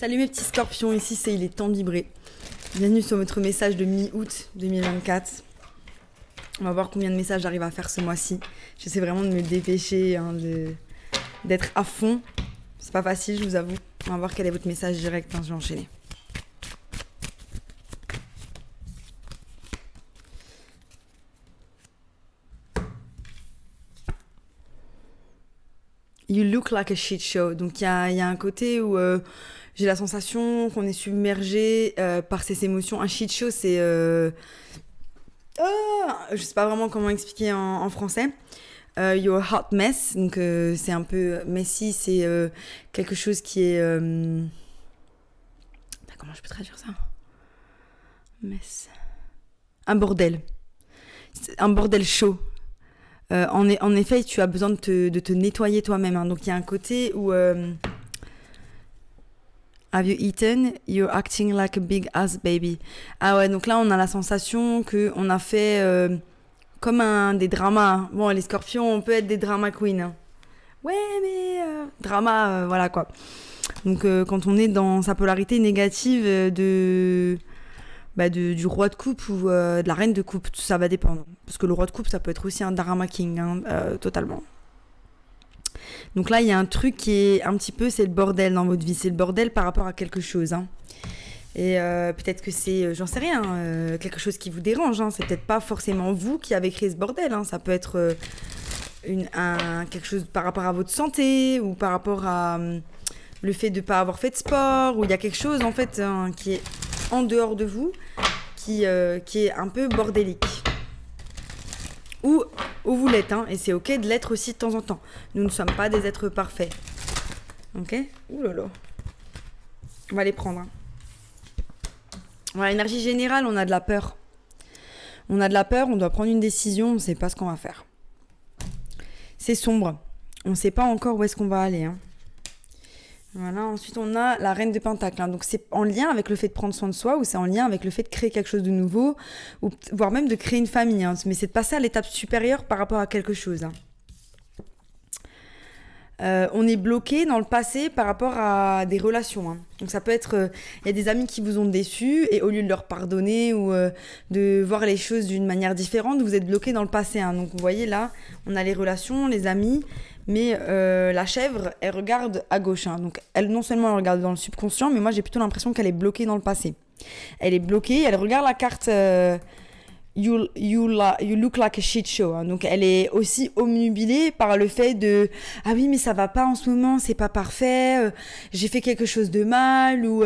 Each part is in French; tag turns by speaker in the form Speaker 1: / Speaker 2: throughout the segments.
Speaker 1: Salut mes petits scorpions, ici c'est Il est temps de vibrer. Bienvenue sur votre message de mi-août 2024. On va voir combien de messages j'arrive à faire ce mois-ci. J'essaie vraiment de me dépêcher, d'être à fond. C'est pas facile, je vous avoue. On va voir quel est votre message direct, je vais enchaîner. You look like a shit show. Donc il y a un côté où j'ai la sensation qu'on est submergé par ces émotions. Un shit show, c'est... je sais pas vraiment comment expliquer en français. You're a hot mess. Donc c'est un peu messy, c'est quelque chose qui est... Comment je peux traduire ça ? Mess. Un bordel. C'est un bordel chaud. En effet, tu as besoin de te nettoyer toi-même. Hein. Donc, il y a un côté où... Have you eaten? You're acting like a big ass baby. Ah ouais, donc là, on a la sensation qu'on a fait comme des dramas. Bon, les scorpions, on peut être des drama queens. Hein. Ouais, mais... drama, voilà quoi. Donc, quand on est dans sa polarité négative du roi de coupe ou de la reine de coupe, ça va dépendre. Parce que le roi de coupe, ça peut être aussi un drama king, totalement. Donc là, il y a un truc qui est un petit peu, c'est le bordel dans votre vie. C'est le bordel par rapport à quelque chose. Hein. Et peut-être que c'est, j'en sais rien, quelque chose qui vous dérange. Hein. C'est peut-être pas forcément vous qui avez créé ce bordel. Hein. Ça peut être quelque chose par rapport à votre santé ou par rapport à le fait de ne pas avoir fait de sport. Ou il y a quelque chose, en fait, qui est en dehors de vous, qui est un peu bordélique. Ou vous l'êtes, hein, et c'est ok de l'être aussi de temps en temps. Nous ne sommes pas des êtres parfaits. Ok ? Ouh là là. On va les prendre. Hein. Voilà, énergie générale, on a de la peur. On a de la peur, on doit prendre une décision, on ne sait pas ce qu'on va faire. C'est sombre. On ne sait pas encore où est-ce qu'on va aller, hein. Voilà, ensuite on a la reine de Pentacle. Hein. Donc c'est en lien avec le fait de prendre soin de soi ou c'est en lien avec le fait de créer quelque chose de nouveau ou voire même de créer une famille. Hein. Mais c'est de passer à l'étape supérieure par rapport à quelque chose. Hein. On est bloqué dans le passé par rapport à des relations. Hein. Donc ça peut être, il y a des amis qui vous ont déçus et au lieu de leur pardonner ou de voir les choses d'une manière différente, vous êtes bloqué dans le passé. Hein. Donc vous voyez là, on a les relations, les amis. Mais la chèvre, elle regarde à gauche. Hein. Donc, elle, non seulement elle regarde dans le subconscient, mais moi, j'ai plutôt l'impression qu'elle est bloquée dans le passé. Elle est bloquée, elle regarde la carte you look like a shit show. Hein. Donc, elle est aussi omnubilée par le fait de « Ah oui, mais ça va pas en ce moment, c'est pas parfait, j'ai fait quelque chose de mal, ou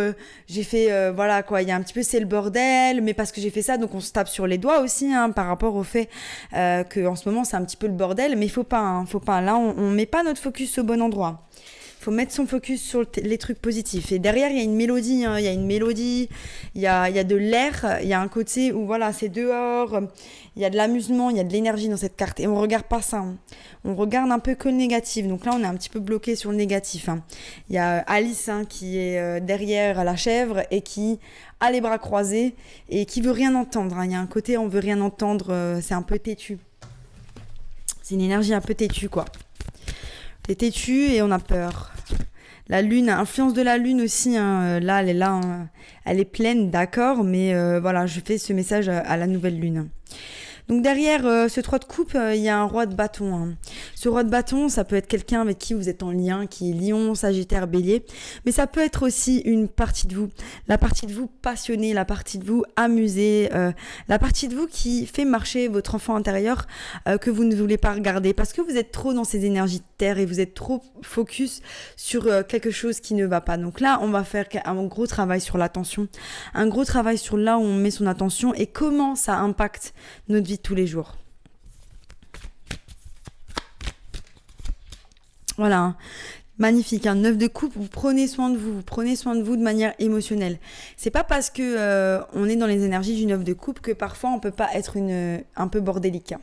Speaker 1: j'ai fait... voilà, quoi, il y a un petit peu, c'est le bordel, mais parce que j'ai fait ça, donc on se tape sur les doigts aussi, hein, par rapport au fait qu'en ce moment, c'est un petit peu le bordel, mais faut pas. Là, on met pas notre focus au bon endroit. Faut mettre son focus sur les trucs positifs. Et derrière, il y a une mélodie. Hein. Il y a une mélodie, il y a de l'air, il y a un côté où voilà, c'est dehors, il y a de l'amusement, il y a de l'énergie dans cette carte. Et on regarde pas ça. Hein. On regarde un peu que le négatif. Donc là, on est un petit peu bloqué sur le négatif. Hein. Il y a Alice qui est derrière la chèvre et qui a les bras croisés et qui veut rien entendre. Hein. Il y a un côté, on veut rien entendre, c'est un peu têtu. C'est une énergie un peu têtue, quoi. C'est têtu et on a peur. La lune, influence de la lune aussi, hein. Là, elle est là, hein. Elle est pleine, d'accord, mais voilà, je fais ce message à la nouvelle lune. Donc derrière ce 3 de coupe, il y a un roi de bâton. Hein. Ce roi de bâton, ça peut être quelqu'un avec qui vous êtes en lien, qui est lion, sagittaire, bélier. Mais ça peut être aussi une partie de vous. La partie de vous passionnée, la partie de vous amusée, la partie de vous qui fait marcher votre enfant intérieur que vous ne voulez pas regarder. Parce que vous êtes trop dans ces énergies de terre et vous êtes trop focus sur quelque chose qui ne va pas. Donc là, on va faire un gros travail sur l'attention. Un gros travail sur là où on met son attention et comment ça impacte notre vie de tous les jours. Voilà, hein. Magnifique, un 9 de coupe, vous prenez soin de vous de manière émotionnelle. C'est pas parce que on est dans les énergies du 9 de coupe que parfois on peut pas être un peu bordélique. Hein.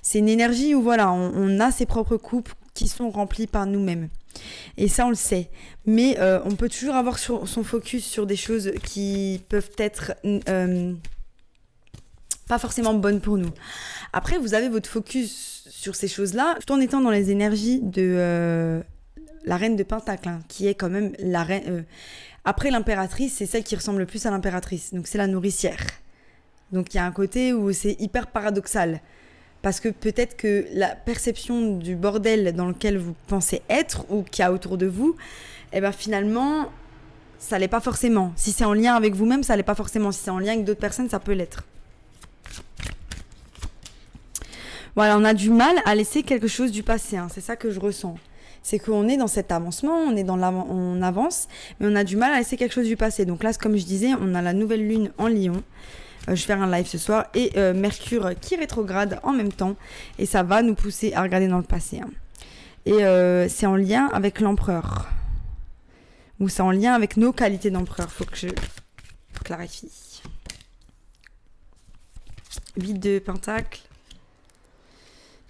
Speaker 1: C'est une énergie où voilà, on a ses propres coupes qui sont remplies par nous-mêmes. Et ça, on le sait. Mais on peut toujours avoir son focus sur des choses qui peuvent être pas forcément bonnes pour nous. Après, vous avez votre focus sur ces choses-là, tout en étant dans les énergies de la reine de Pentacle, hein, qui est quand même la reine. Après, l'impératrice, c'est celle qui ressemble le plus à l'impératrice. Donc, c'est la nourricière. Donc, il y a un côté où c'est hyper paradoxal. Parce que peut-être que la perception du bordel dans lequel vous pensez être ou qu'il y a autour de vous, eh ben finalement, ça l'est pas forcément. Si c'est en lien avec vous-même, ça l'est pas forcément. Si c'est en lien avec d'autres personnes, ça peut l'être. Voilà, on a du mal à laisser quelque chose du passé. Hein. C'est ça que je ressens. C'est qu'on est dans cet avancement, on avance, mais on a du mal à laisser quelque chose du passé. Donc là, comme je disais, on a la nouvelle lune en Lion. Je vais faire un live ce soir et Mercure qui rétrograde en même temps et ça va nous pousser à regarder dans le passé. Hein. Et c'est en lien avec l'empereur ou c'est en lien avec nos qualités d'empereur. Faut que je clarifie. 8 de pentacle,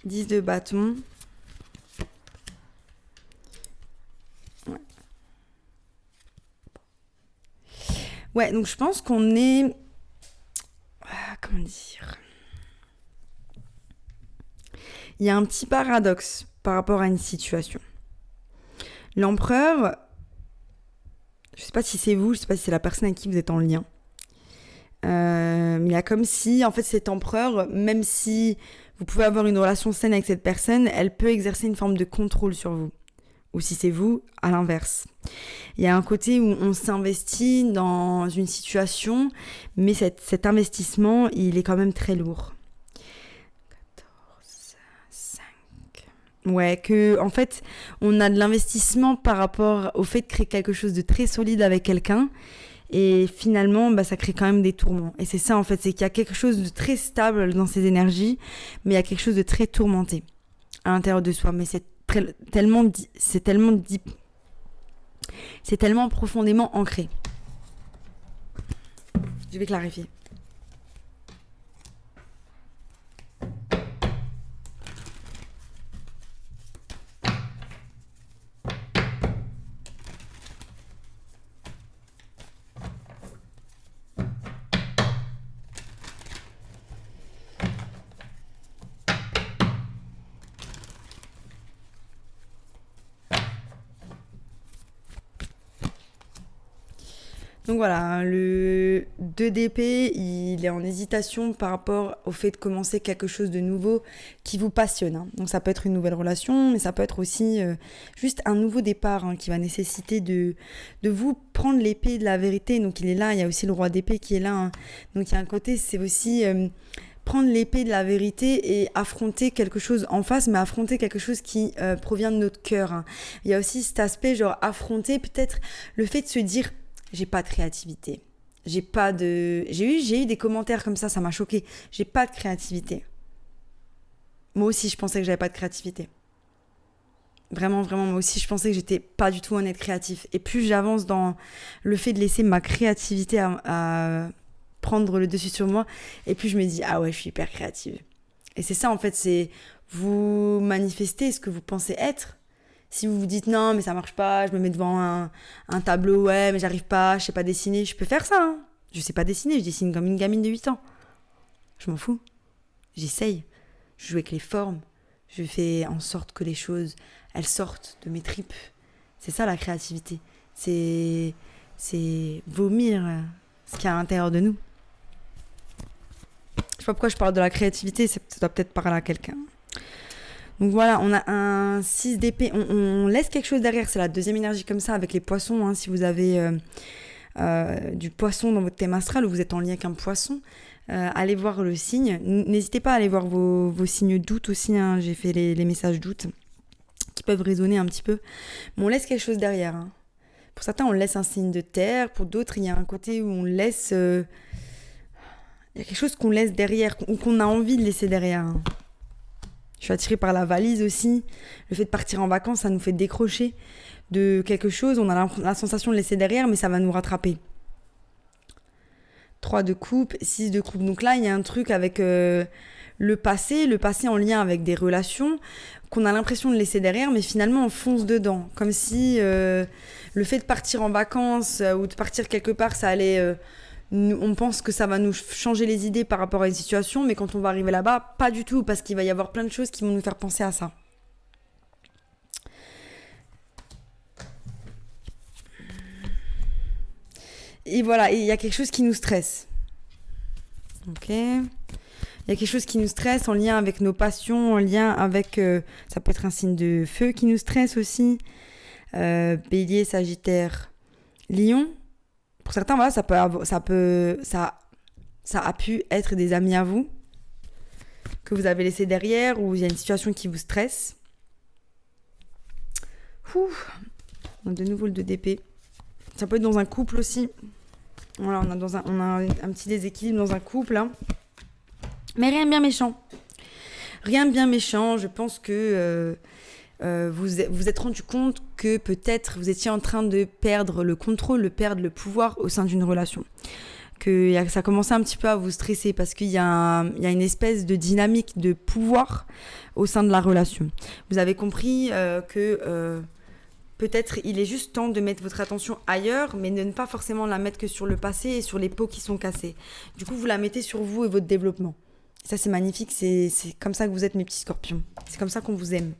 Speaker 1: 10 de bâton. Ouais, donc je pense qu'on est... Comment dire? Il y a un petit paradoxe par rapport à une situation. L'empereur, je ne sais pas si c'est vous, je ne sais pas si c'est la personne avec qui vous êtes en lien. Il y a comme si, en fait, cet empereur, même si vous pouvez avoir une relation saine avec cette personne, elle peut exercer une forme de contrôle sur vous. Ou si c'est vous, à l'inverse. Il y a un côté où on s'investit dans une situation, mais cet investissement, il est quand même très lourd. 14, 5. Ouais, que en fait, on a de l'investissement par rapport au fait de créer quelque chose de très solide avec quelqu'un, et finalement, ça crée quand même des tourments. Et c'est ça, en fait, c'est qu'il y a quelque chose de très stable dans ces énergies, mais il y a quelque chose de très tourmenté à l'intérieur de soi. Mais c'est tellement deep, c'est tellement profondément ancré. Je vais clarifier. Donc voilà, le 2 d'épée, il est en hésitation par rapport au fait de commencer quelque chose de nouveau qui vous passionne. Hein. Donc ça peut être une nouvelle relation, mais ça peut être aussi juste un nouveau départ qui va nécessiter de vous prendre l'épée de la vérité. Donc il est là, il y a aussi le roi d'épée qui est là. Hein. Donc il y a un côté, c'est aussi prendre l'épée de la vérité et affronter quelque chose en face, mais affronter quelque chose qui provient de notre cœur. Hein. Il y a aussi cet aspect, genre affronter peut-être le fait de se dire... J'ai pas de créativité. J'ai eu des commentaires comme ça m'a choqué. J'ai pas de créativité. Moi aussi, je pensais que j'avais pas de créativité. Vraiment, vraiment, moi aussi, je pensais que j'étais pas du tout honnête créatif. Et plus j'avance dans le fait de laisser ma créativité à prendre le dessus sur moi, et plus je me dis, ah ouais, je suis hyper créative. Et c'est ça, en fait, c'est vous manifester ce que vous pensez être. Si vous vous dites non, mais ça marche pas, je me mets devant un tableau, ouais, mais j'arrive pas, je sais pas dessiner, je peux faire ça. Hein. Je sais pas dessiner, je dessine comme une gamine de 8 ans. Je m'en fous. J'essaye. Je joue avec les formes. Je fais en sorte que les choses, elles sortent de mes tripes. C'est ça la créativité. C'est vomir ce qu'il y a à l'intérieur de nous. Je sais pas pourquoi je parle de la créativité, ça doit peut-être parler à quelqu'un. Donc voilà, on a un 6 d'épée, on laisse quelque chose derrière, c'est la deuxième énergie comme ça avec les poissons. Hein, si vous avez du poisson dans votre thème astral ou vous êtes en lien avec un poisson, allez voir le signe. N'hésitez pas à aller voir vos signes d'août aussi, hein, j'ai fait les messages d'août qui peuvent résonner un petit peu. Mais on laisse quelque chose derrière. Hein. Pour certains, on laisse un signe de terre, pour d'autres, il y a un côté où on laisse... il y a quelque chose qu'on laisse derrière, ou qu'on a envie de laisser derrière. Hein. Je suis attirée par la valise aussi. Le fait de partir en vacances, ça nous fait décrocher de quelque chose. On a la sensation de laisser derrière, mais ça va nous rattraper. 3 de coupe, 6 de coupe. Donc là, il y a un truc avec le passé en lien avec des relations qu'on a l'impression de laisser derrière, mais finalement, on fonce dedans. Comme si le fait de partir en vacances ou de partir quelque part, ça allait... on pense que ça va nous changer les idées par rapport à une situation, mais quand on va arriver là-bas, pas du tout, parce qu'il va y avoir plein de choses qui vont nous faire penser à ça. Et voilà, il y a quelque chose qui nous stresse. Ok. Il y a quelque chose qui nous stresse en lien avec nos passions, en lien avec... ça peut être un signe de feu qui nous stresse aussi. Bélier, Sagittaire, Lion. Pour certains, voilà, ça a pu être des amis à vous que vous avez laissés derrière ou il y a une situation qui vous stresse. On a de nouveau le 2 d'épée. Ça peut être dans un couple aussi. Voilà, on a un petit déséquilibre dans un couple. Hein. Mais rien de bien méchant. Rien de bien méchant. Je pense que vous êtes rendu compte que peut-être vous étiez en train de perdre le contrôle, de perdre le pouvoir au sein d'une relation. Que ça commençait un petit peu à vous stresser parce qu'il y a une espèce de dynamique de pouvoir au sein de la relation. Vous avez compris que peut-être il est juste temps de mettre votre attention ailleurs, mais de ne pas forcément la mettre que sur le passé et sur les pots qui sont cassés. Du coup, vous la mettez sur vous et votre développement. Ça, c'est magnifique. C'est comme ça que vous êtes, mes petits scorpions. C'est comme ça qu'on vous aime.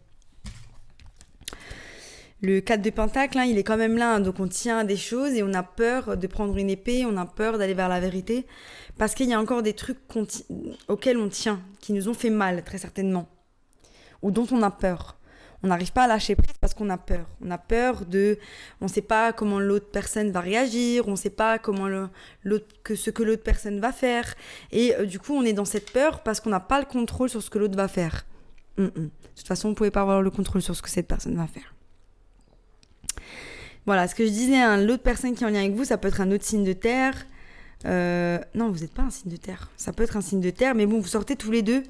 Speaker 1: Le 4 de Pentacle, hein, il est quand même là, hein, donc on tient à des choses et on a peur de prendre une épée, on a peur d'aller vers la vérité, parce qu'il y a encore des trucs auxquels on tient, qui nous ont fait mal, très certainement, ou dont on a peur. On n'arrive pas à lâcher prise parce qu'on a peur. On a peur on ne sait pas comment l'autre personne va réagir, on ne sait pas ce que l'autre personne va faire, et du coup on est dans cette peur parce qu'on n'a pas le contrôle sur ce que l'autre va faire. De toute façon, vous ne pouvez pas avoir le contrôle sur ce que cette personne va faire. Voilà, ce que je disais, hein, l'autre personne qui est en lien avec vous, ça peut être un autre signe de terre. Non, vous n'êtes pas un signe de terre. Ça peut être un signe de terre, mais bon, vous sortez tous les deux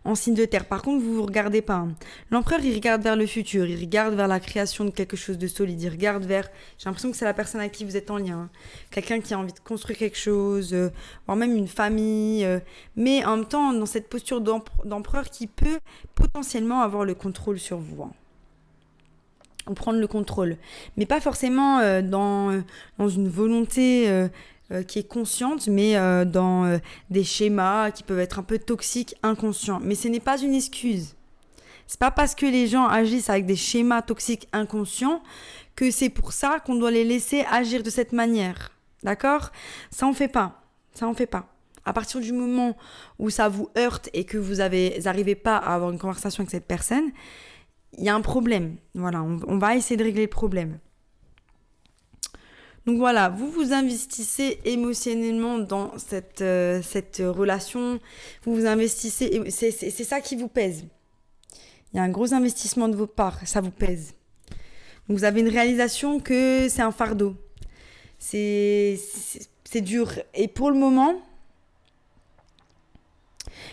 Speaker 1: en signe de terre. Par contre, vous ne vous regardez pas. Hein. L'empereur, il regarde vers le futur, il regarde vers la création de quelque chose de solide, il regarde vers... J'ai l'impression que c'est la personne avec qui vous êtes en lien. Hein. Quelqu'un qui a envie de construire quelque chose, voire même une famille. Mais en même temps, dans cette posture d'empereur qui peut potentiellement avoir le contrôle sur vous. Hein. Ou prendre le contrôle. Mais pas forcément dans une volonté qui est consciente, mais dans des schémas qui peuvent être un peu toxiques, inconscients. Mais ce n'est pas une excuse. C'est pas parce que les gens agissent avec des schémas toxiques inconscients que c'est pour ça qu'on doit les laisser agir de cette manière. D'accord ? Ça on fait pas. À partir du moment où ça vous heurte et que vous n'arrivez pas à avoir une conversation avec cette personne, il y a un problème. Voilà, on va essayer de régler le problème. Donc voilà, vous vous investissez émotionnellement dans cette relation. Vous vous investissez, c'est ça qui vous pèse. Il y a un gros investissement de votre part, ça vous pèse. Donc vous avez une réalisation que c'est un fardeau. C'est dur. Et pour le moment,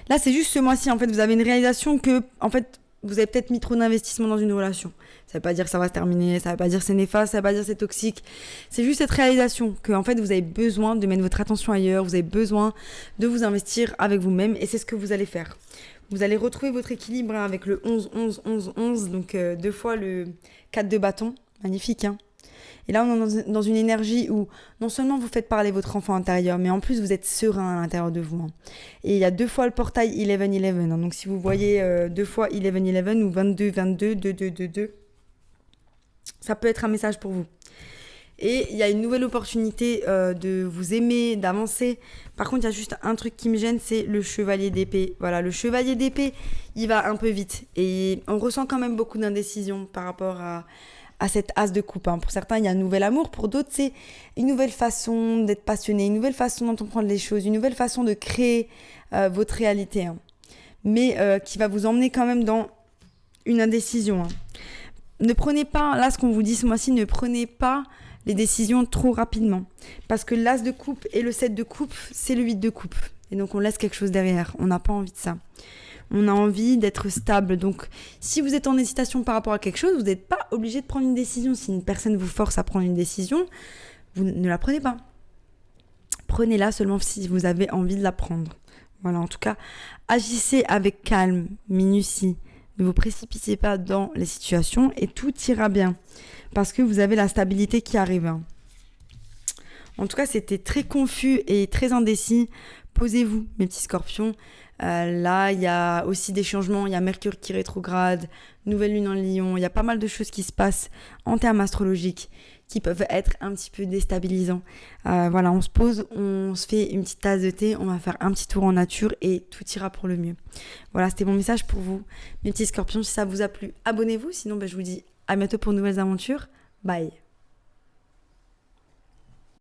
Speaker 1: là c'est juste ce mois-ci, en fait, vous avez une réalisation que, en fait, vous avez peut-être mis trop d'investissement dans une relation. Ça ne veut pas dire que ça va se terminer, ça ne veut pas dire que c'est néfaste, ça ne veut pas dire que c'est toxique. C'est juste cette réalisation que en fait, vous avez besoin de mettre votre attention ailleurs, vous avez besoin de vous investir avec vous-même et c'est ce que vous allez faire. Vous allez retrouver votre équilibre hein, avec le 11, 11, 11, 11, donc 2 fois le 4 de bâton. Magnifique, hein. Et là, on est dans une énergie où non seulement vous faites parler votre enfant intérieur, mais en plus, vous êtes serein à l'intérieur de vous. Hein. Et il y a 2 fois le portail 11-11. Hein. Donc, si vous voyez 2 fois 11-11 ou 22-22, 2-2-2-2, ça peut être un message pour vous. Et il y a une nouvelle opportunité de vous aimer, d'avancer. Par contre, il y a juste un truc qui me gêne, c'est le chevalier d'épée. Voilà, le chevalier d'épée, il va un peu vite. Et on ressent quand même beaucoup d'indécision par rapport à cette as de coupe. Hein. Pour certains, il y a un nouvel amour. Pour d'autres, c'est une nouvelle façon d'être passionné, une nouvelle façon d'entreprendre les choses, une nouvelle façon de créer votre réalité. Hein. Mais qui va vous emmener quand même dans une indécision. Hein. Ne prenez pas, là ce qu'on vous dit ce mois-ci, ne prenez pas les décisions trop rapidement. Parce que l'as de coupe et le 7 de coupe, c'est le 8 de coupe. Et donc on laisse quelque chose derrière. On n'a pas envie de ça. On a envie d'être stable. Donc, si vous êtes en hésitation par rapport à quelque chose, vous n'êtes pas obligé de prendre une décision. Si une personne vous force à prendre une décision, vous ne la prenez pas. Prenez-la seulement si vous avez envie de la prendre. Voilà, en tout cas, agissez avec calme, minutie. Ne vous précipitez pas dans les situations et tout ira bien. Parce que vous avez la stabilité qui arrive. En tout cas, c'était très confus et très indécis. Posez-vous, mes petits scorpions. Là, il y a aussi des changements. Il y a Mercure qui rétrograde, nouvelle lune en Lion. Il y a pas mal de choses qui se passent en termes astrologiques. qui peuvent être un petit peu déstabilisants. Voilà, on se pose, on se fait une petite tasse de thé, on va faire un petit tour en nature et tout ira pour le mieux. Voilà, c'était mon message pour vous, mes petits scorpions. Si ça vous a plu, abonnez-vous. Sinon, je vous dis à bientôt pour de nouvelles aventures. Bye.